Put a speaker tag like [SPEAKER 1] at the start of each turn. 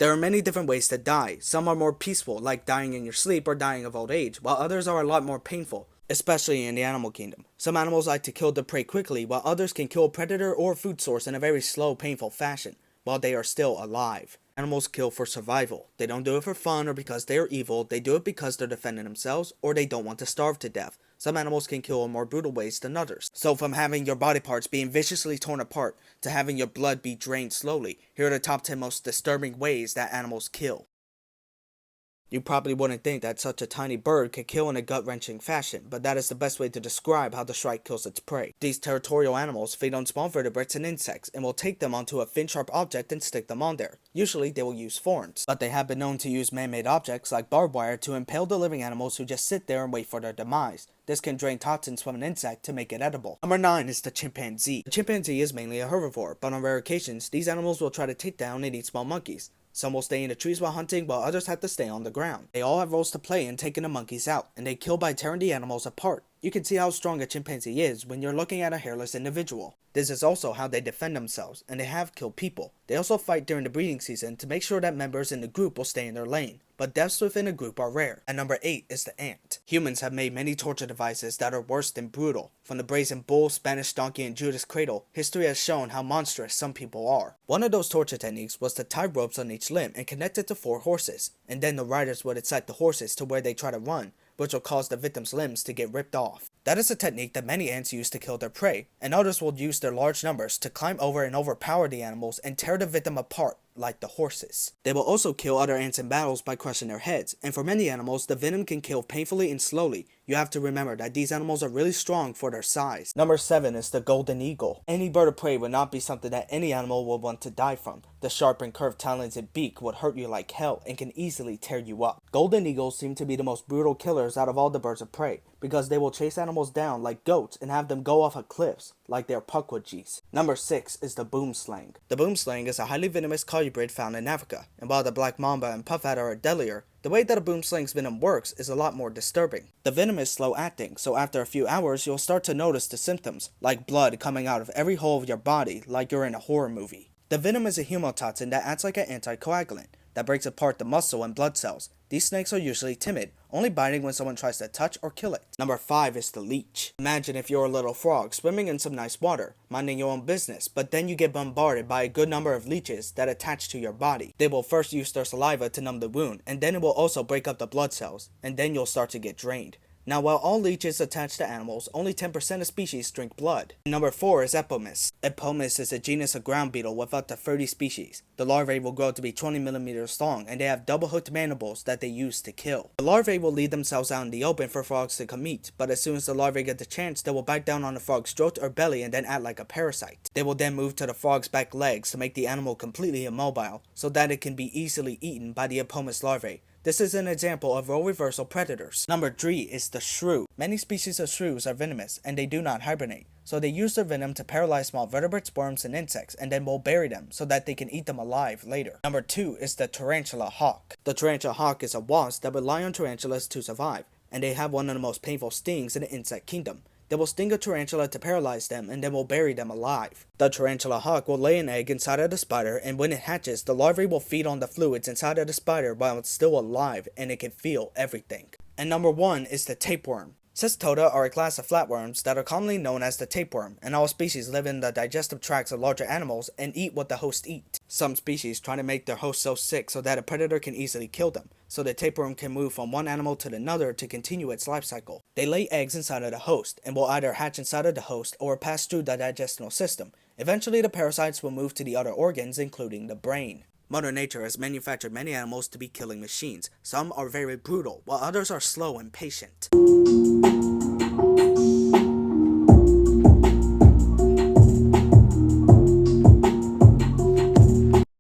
[SPEAKER 1] There are many different ways to die. Some are more peaceful, like dying in your sleep or dying of old age, while others are a lot more painful, especially in the animal kingdom. Some animals like to kill their prey quickly, while others can kill a predator or food source in a very slow, painful fashion, while they are still alive. Animals kill for survival. They don't do it for fun or because they are evil, they do it because they're defending themselves or they don't want to starve to death. Some animals can kill in more brutal ways than others. So from having your body parts being viciously torn apart to having your blood be drained slowly, here are the top 10 most disturbing ways that animals kill. You probably wouldn't think that such a tiny bird could kill in a gut-wrenching fashion, but that is the best way to describe how the shrike kills its prey. These territorial animals feed on small vertebrates and insects, and will take them onto a fin-sharp object and stick them on there. Usually they will use thorns, but they have been known to use man-made objects like barbed wire to impale the living animals who just sit there and wait for their demise. This can drain toxins from an insect to make it edible. Number 9 is the chimpanzee. The chimpanzee is mainly a herbivore, but on rare occasions, these animals will try to take down and eat small monkeys. Some will stay in the trees while hunting, while others have to stay on the ground. They all have roles to play in taking the monkeys out, and they kill by tearing the animals apart. You can see how strong a chimpanzee is when you're looking at a hairless individual. This is also how they defend themselves, and they have killed people. They also fight during the breeding season to make sure that members in the group will stay in their lane, but deaths within a group are rare. And number 8 is the ant. Humans have made many torture devices that are worse than brutal. From the brazen bull, Spanish donkey, and Judas cradle, history has shown how monstrous some people are. One of those torture techniques was to tie ropes on each limb and connect it to 4 horses, and then the riders would excite the horses to where they try to run, which will cause the victim's limbs to get ripped off. That is a technique that many ants use to kill their prey, and others will use their large numbers to climb over and overpower the animals and tear the victim apart like the horses. They will also kill other ants in battles by crushing their heads, and for many animals, the venom can kill painfully and slowly. You have to remember that these animals are really strong for their size. Number 7 is the golden eagle. Any bird of prey would not be something that any animal would want to die from. The sharp and curved talons and beak would hurt you like hell and can easily tear you up. Golden eagles seem to be the most brutal killers out of all the birds of prey, because they will chase animals down like goats and have them go off of cliffs like their pukwudgies. Number 6 is the boomslang. The boomslang is a highly venomous colubrid found in Africa, and while the black mamba and puff adder are deadlier, the way that a boomslang's venom works is a lot more disturbing. The venom is slow acting, so after a few hours you'll start to notice the symptoms, like blood coming out of every hole of your body like you're in a horror movie. The venom is a hemotoxin that acts like an anticoagulant that breaks apart the muscle and blood cells. These snakes are usually timid, only biting when someone tries to touch or kill it. Number 5 is the leech. Imagine if you're a little frog swimming in some nice water, minding your own business, but then you get bombarded by a good number of leeches that attach to your body. They will first use their saliva to numb the wound, and then it will also break up the blood cells, and then you'll start to get drained. Now, while all leeches attach to animals, only 10% of species drink blood. Number 4 is Epimest. Epimest is a genus of ground beetle with up to 30 species. The larvae will grow to be 20 millimeters long, and they have double-hooked mandibles that they use to kill. The larvae will leave themselves out in the open for frogs to come eat, but as soon as the larvae get the chance, they will bite down on the frog's throat or belly and then act like a parasite. They will then move to the frog's back legs to make the animal completely immobile, so that it can be easily eaten by the Epimest larvae. This is an example of role reversal predators. Number 3 is the shrew. Many species of shrews are venomous, and they do not hibernate, so they use their venom to paralyze small vertebrates, worms, and insects, and then will bury them so that they can eat them alive later. Number 2 is the Tarantula Hawk. The Tarantula Hawk is a wasp that rely on tarantulas to survive, and they have one of the most painful stings in the insect kingdom. They will sting a tarantula to paralyze them and then will bury them alive. The tarantula hawk will lay an egg inside of the spider, and when it hatches, the larvae will feed on the fluids inside of the spider while it's still alive and it can feel everything. And number 1 is the tapeworm. Cestoda are a class of flatworms that are commonly known as the tapeworm, and all species live in the digestive tracts of larger animals and eat what the host eat. Some species try to make their host so sick so that a predator can easily kill them, so the tapeworm can move from one animal to another to continue its life cycle. They lay eggs inside of the host, and will either hatch inside of the host or pass through the digestional system. Eventually the parasites will move to the other organs, including the brain. Mother Nature has manufactured many animals to be killing machines. Some are very brutal, while others are slow and patient.